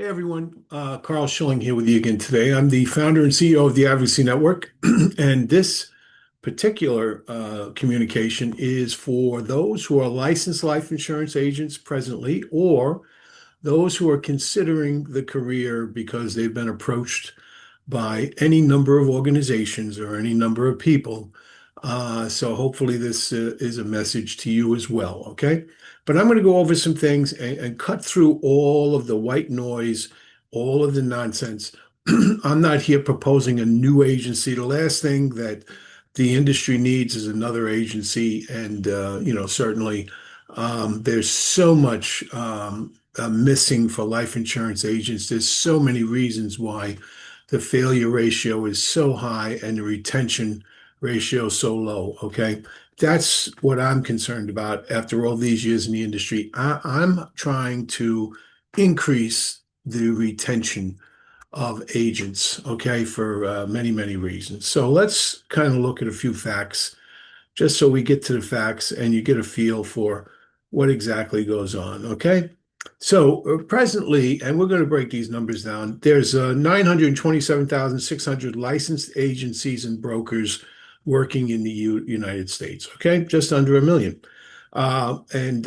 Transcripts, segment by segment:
Hey everyone, Carl Schilling here with you again today. I'm the founder and CEO of the Advocacy Network, and this particular communication is for those who are licensed life insurance agents presently, or those who are considering the career because they've been approached by any number of organizations or any number of people. So hopefully this is a message to you as well, okay? But I'm going to go over some things and cut through all of the white noise, all of the nonsense. I'm not here proposing a new agency. The last thing that the industry needs is another agency. And, certainly there's so much missing for life insurance agents. There's so many reasons why the failure ratio is so high and the retention ratio so low. Okay. That's what I'm concerned about after all these years in the industry. I'm trying to increase the retention of agents, okay, for many, many reasons. So let's kind of look at a few facts just so we get to the facts and you get a feel for what exactly goes on, okay? So presently, and we're going to break these numbers down, there's 927,600 licensed agencies and brokers working in the United States, okay? Just under a million. And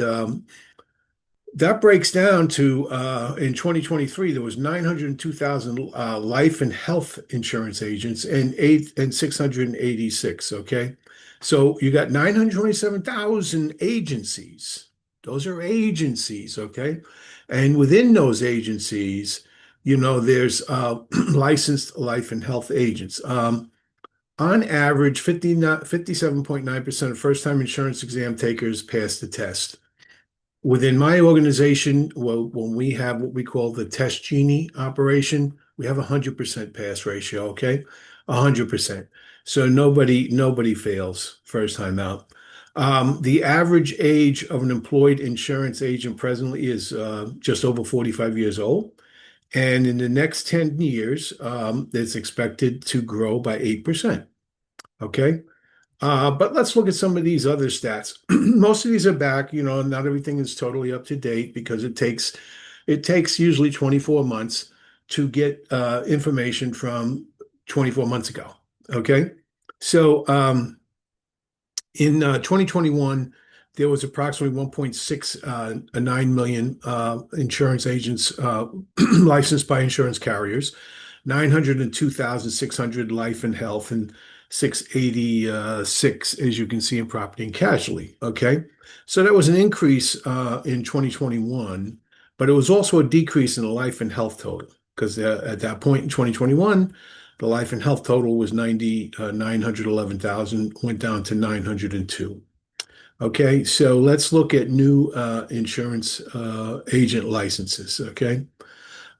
that breaks down to, in 2023, there was 902,000 life and health insurance agents and 686, okay? So you got 927,000 agencies. Those are agencies, okay? And within those agencies, there's licensed life and health agents. On average, 57.9% of first-time insurance exam takers pass the test. Within my organization, well, when we have what we call the Test Genie operation, we have a 100% pass ratio, okay? 100%. So nobody fails first time out. The average age of an employed insurance agent presently is just over 45 years old. And in the next 10 years, it's expected to grow by 8%. Okay. But let's look at some of these other stats. Most of these are back, not everything is totally up to date because it takes usually 24 months to get information from 24 months ago. Okay. So in 2021, there was approximately 1.69 million insurance agents licensed by insurance carriers, 902,600 life and health, and 686, as you can see, in property and casualty. Okay. So that was an increase in 2021, but it was also a decrease in the life and health total because at that point in 2021, the life and health total was 911,000, went down to 902. Okay, so let's look at new insurance agent licenses. Okay,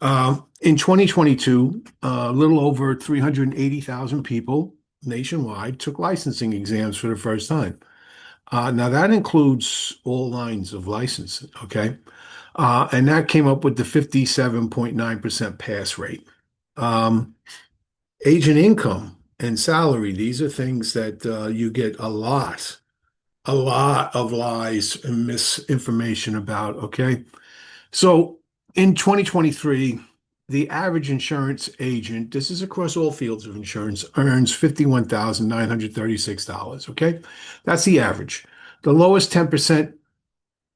in 2022, a little over 380,000 people nationwide took licensing exams for the first time. Now that includes all lines of license. Okay, and that came up with the 57.9% pass rate. Agent income and salary, these are things that you get a lot of lies and misinformation about. Okay. So in 2023, the average insurance agent, this is across all fields of insurance, earns $51,936. Okay. That's the average. The lowest 10%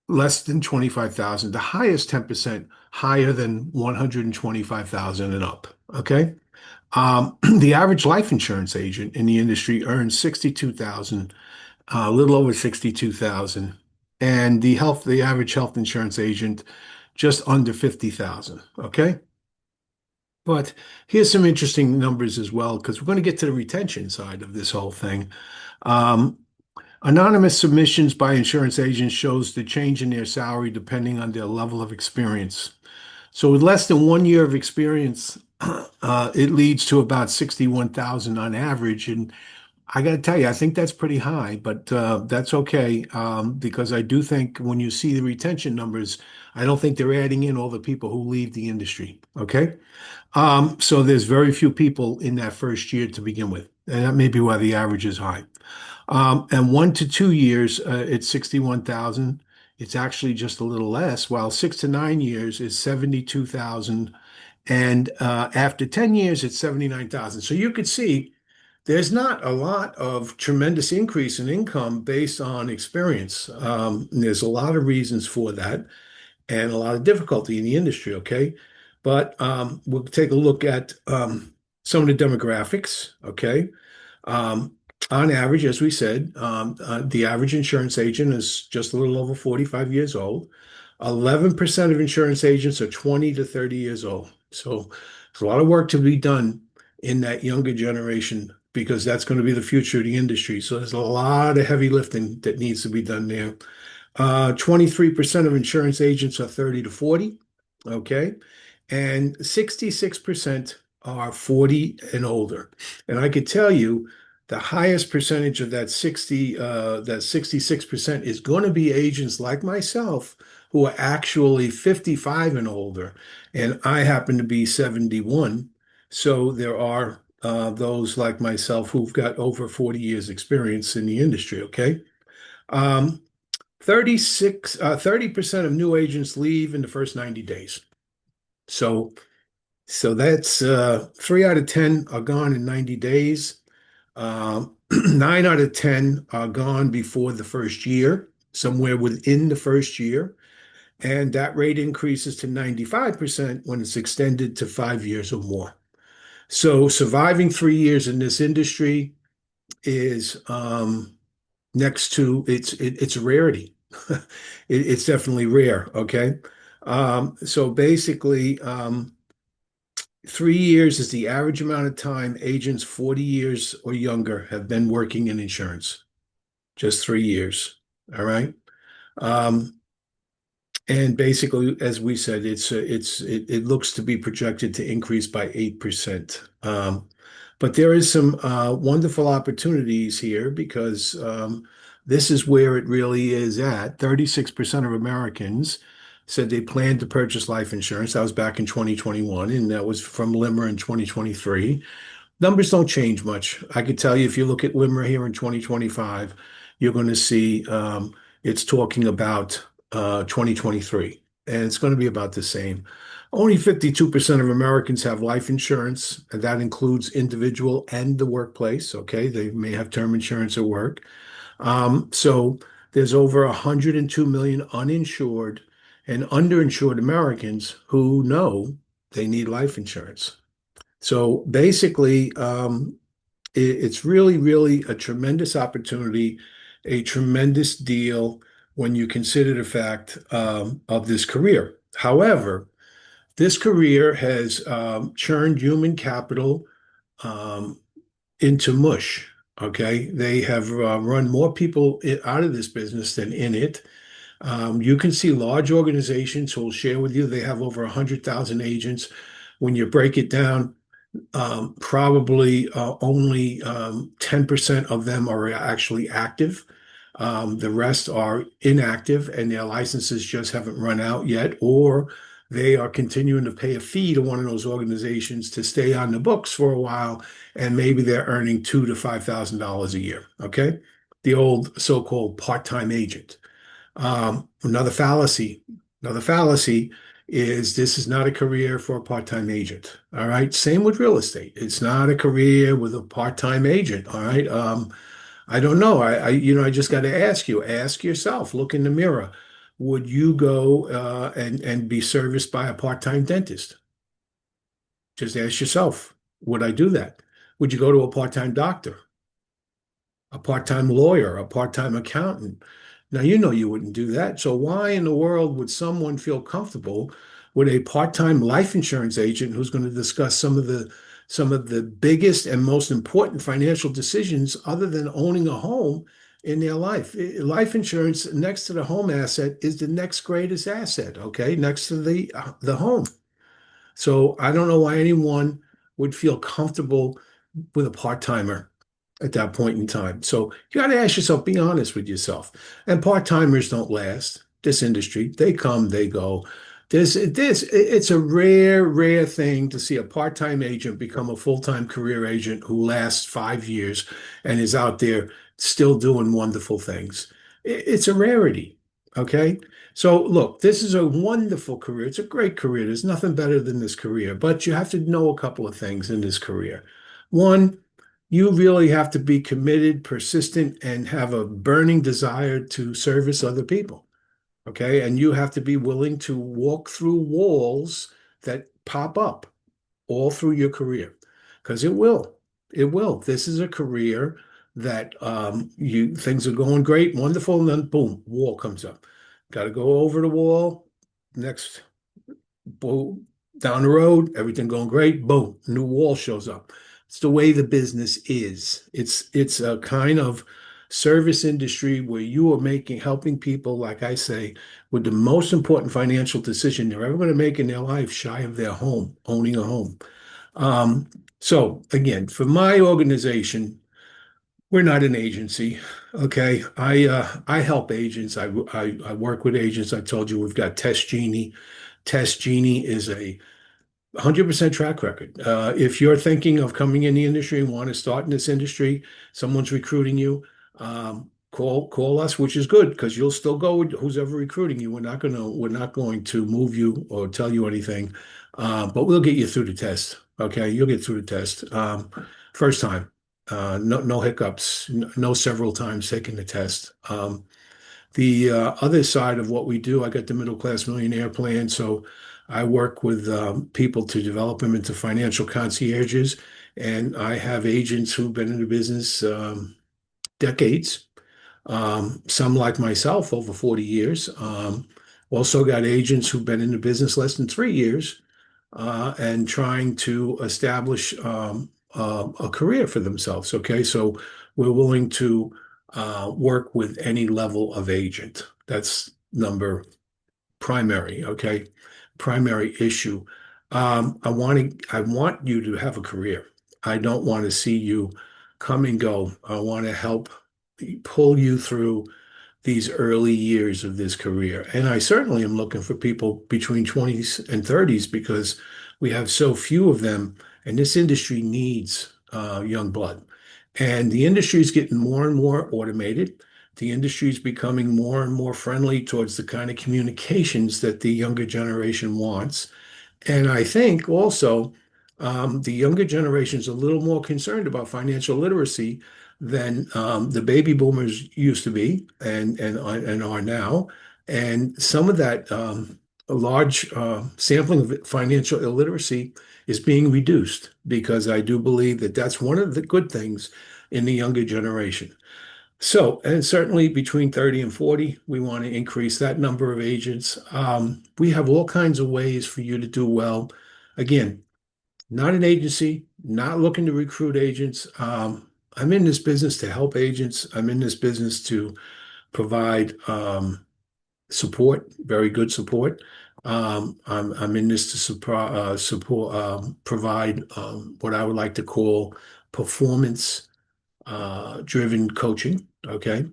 less than 25,000, the highest 10% higher than 125,000 and up. Okay. The average life insurance agent in the industry earns 62,000, a little over 62,000, and the average health insurance agent just under 50,000. Okay. But here's some interesting numbers as well, because we're going to get to the retention side of this whole thing. Um, Anonymous submissions by insurance agents shows the change in their salary depending on their level of experience. So with less than 1 year of experience, it leads to about 61,000 on average. And I got to tell you, I think that's pretty high, but that's okay because I do think when you see the retention numbers, I don't think they're adding in all the people who leave the industry. Okay. So there's very few people in that first year to begin with. And that may be why the average is high. And 1 to 2 years, it's 61,000. It's actually just a little less, while 6 to 9 years is 72,000. And after 10 years, it's 79,000. So you could see there's not a lot of tremendous increase in income based on experience. There's a lot of reasons for that and a lot of difficulty in the industry, okay? But we'll take a look at some of the demographics, okay? Um, on average, as we said, the average insurance agent is just a little over 45 years old. 11% of insurance agents are 20 to 30 years old. So there's a lot of work to be done in that younger generation because that's going to be the future of the industry. So there's a lot of heavy lifting that needs to be done there. 23% of insurance agents are 30 to 40, okay? And 66% are 40 and older. And I could tell you the highest percentage of that 66% is going to be agents like myself who are actually 55 and older. And I happen to be 71. So there are those like myself who've got over 40 years experience in the industry, okay? Um, 30% of new agents leave in the first 90 days. So, so that's 3 out of 10 are gone in 90 days. 9 out of 10 are gone before the first year, somewhere within the first year. And that rate increases to 95% when it's extended to 5 years or more. So surviving 3 years in this industry is next to it's a rarity. It's definitely rare. Okay. So basically, 3 years is the average amount of time agents 40 years or younger have been working in insurance. Just 3 years. All right. Um, and basically, as we said, it looks to be projected to increase by 8%. But there is some wonderful opportunities here because this is where it really is at. 36% of Americans said they planned to purchase life insurance. That was back in 2021, and that was from LIMRA in 2023. Numbers don't change much. I could tell you if you look at LIMRA here in 2025, you're going to see it's talking about 2023, and it's going to be about the same. Only 52% of Americans have life insurance, and that includes individual and the workplace. Okay, they may have term insurance at work. So there's over 102 million uninsured and underinsured Americans who know they need life insurance. So basically, it's really, really a tremendous opportunity, a tremendous deal when you consider the fact of this career. However, this career has churned human capital um, into mush. Okay, they have run more people out of this business than in it. You can see large organizations who will share with you they have over 100,000 agents. When you break it down, probably only 10% of them are actually active. The rest are inactive and their licenses just haven't run out yet, or they are continuing to pay a fee to one of those organizations to stay on the books for a while, and maybe they're earning $2,000 to $5,000 a year. Okay. The old so-called part-time agent. Another fallacy. Another fallacy is this is not a career for a part-time agent. All right. Same with real estate. It's not a career with a part-time agent. All right. I don't know. I just got to ask yourself, look in the mirror. Would you go and be serviced by a part-time dentist? Just ask yourself, would I do that? Would you go to a part-time doctor, a part-time lawyer, a part-time accountant? Now, you know you wouldn't do that. So why in the world would someone feel comfortable with a part-time life insurance agent who's going to discuss some of the biggest and most important financial decisions other than owning a home in their life? Life insurance next to the home asset is the next greatest asset, okay? Next to the home. So I don't know why anyone would feel comfortable with a part-timer at that point in time. So you got to ask yourself, be honest with yourself. And part-timers don't last. This industry, they come, they go. It's a rare, rare thing to see a part-time agent become a full-time career agent who lasts 5 years and is out there still doing wonderful things. It's a rarity. Okay. So look, this is a wonderful career. It's a great career. There's nothing better than this career, but you have to know a couple of things in this career. One, you really have to be committed, persistent, and have a burning desire to service other people. Okay. And you have to be willing to walk through walls that pop up all through your career because it will. It will. This is a career that you things are going great, wonderful, and then boom, wall comes up. Got to go over the wall. Next, boom, down the road, everything going great. Boom, new wall shows up. It's the way the business is. It's a kind of service industry where you are making helping people, like I say, with the most important financial decision they're ever going to make in their life, shy of their home, owning a home. Um, so again, for my organization, we're not an agency. Okay. I help agents. I work with agents. I told you we've got Test Genie. Test Genie is a 100% track record. If you're thinking of coming in the industry and want to start in this industry, someone's recruiting you, call us, which is good because you'll still go with who's ever recruiting you. We're not going to move you or tell you anything, but we'll get you through the test. Okay, you'll get through the test first time. No hiccups. No several times taking the test. The other side of what we do, I got the middle class millionaire plan. So I work with people to develop them into financial concierges. And I have agents who've been in the business decades. Some like myself, over 40 years. Also got agents who've been in the business less than 3 years and trying to establish a career for themselves. Okay, so we're willing to work with any level of agent. That's number primary. Okay, primary issue. I want you to have a career. I don't want to see you come and go. I want to help pull you through these early years of this career. And I certainly am looking for people between 20s and 30s because we have so few of them, and this industry needs young blood. And the industry is getting more and more automated. The industry is becoming more and more friendly towards the kind of communications that the younger generation wants. And I think also the younger generation is a little more concerned about financial literacy than the baby boomers used to be and are now. And some of that a large sampling of financial illiteracy is being reduced because I do believe that that's one of the good things in the younger generation. So, and certainly between 30 and 40, we want to increase that number of agents. We have all kinds of ways for you to do well. Again, not an agency, not looking to recruit agents. I'm in this business to help agents. I'm in this business to provide support, very good support. I'm in this to provide what I would like to call performance driven coaching. Okay.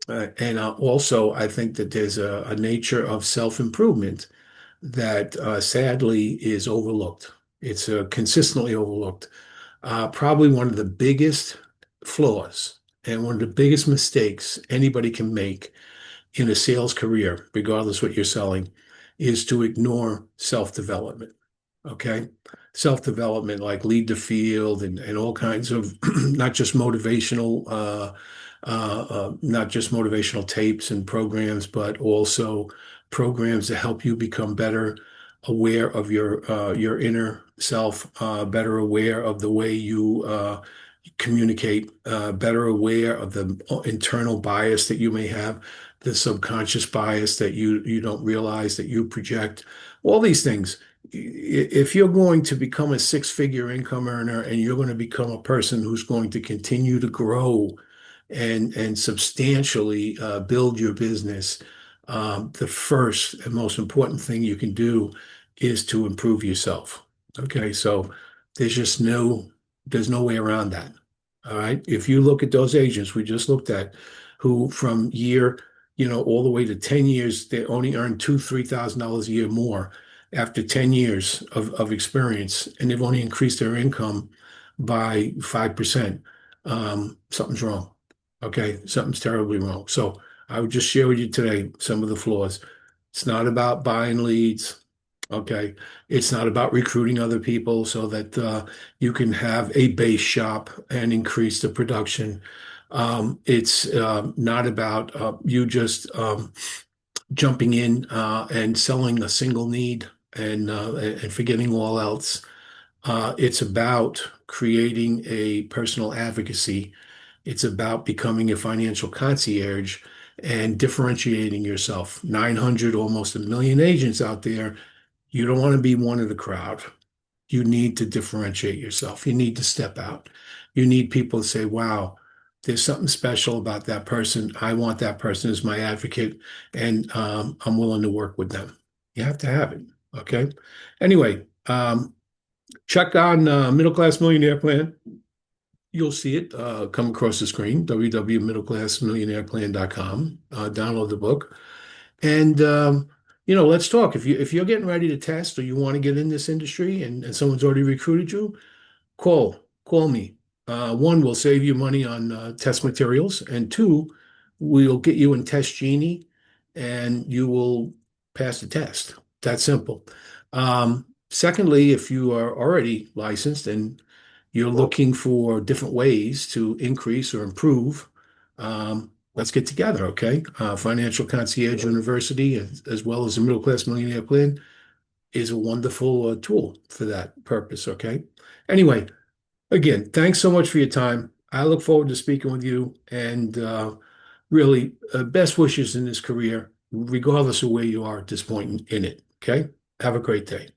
And also, I think that there's a nature of self-improvement that sadly is overlooked. It's consistently overlooked. Probably one of the biggest flaws and one of the biggest mistakes anybody can make in a sales career, regardless what you're selling, is to ignore self-development. Okay. Self-development, like lead the field and all kinds of not just motivational tapes and programs, but also programs to help you become better aware of your inner self, better aware of the way you communicate, better aware of the internal bias that you may have, the subconscious bias that you don't realize that you project, all these things. If you're going to become a six-figure income earner and you're going to become a person who's going to continue to grow and substantially build your business, the first and most important thing you can do is to improve yourself. Okay, so there's just there's no way around that. All right. If you look at those agents we just looked at, who from year, all the way to 10 years, they only earn two, $3,000 a year more after 10 years of experience, and they've only increased their income by 5%. Something's wrong. Okay. Something's terribly wrong. So I would just share with you today some of the flaws. It's not about buying leads. Okay. It's not about recruiting other people so that you can have a base shop and increase the production. It's not about you just jumping in and selling a single need and forgetting all else. It's about creating a personal advocacy. It's about becoming a financial concierge and differentiating yourself. 900, almost a million agents out there. You don't want to be one of the crowd. You need to differentiate yourself. You need to step out. You need people to say, wow, there's something special about that person. I want that person as my advocate, and I'm willing to work with them. You have to have it. Okay. Anyway, check on Middle Class Millionaire Plan. You'll see it come across the screen, www.middleclassmillionaireplan.com. Download the book. And let's talk. If you're getting ready to test or you want to get in this industry and someone's already recruited you, call me. One, we'll save you money on test materials, and two, we'll get you in Test Genie, and you will pass the test. That simple. Secondly, if you are already licensed and you're looking for different ways to increase or improve, let's get together, okay? Financial Concierge University, as well as the Middle Class Millionaire Plan, is a wonderful tool for that purpose, okay? Anyway, again, thanks so much for your time. I look forward to speaking with you and really best wishes in this career, regardless of where you are at this point in it, okay? Have a great day.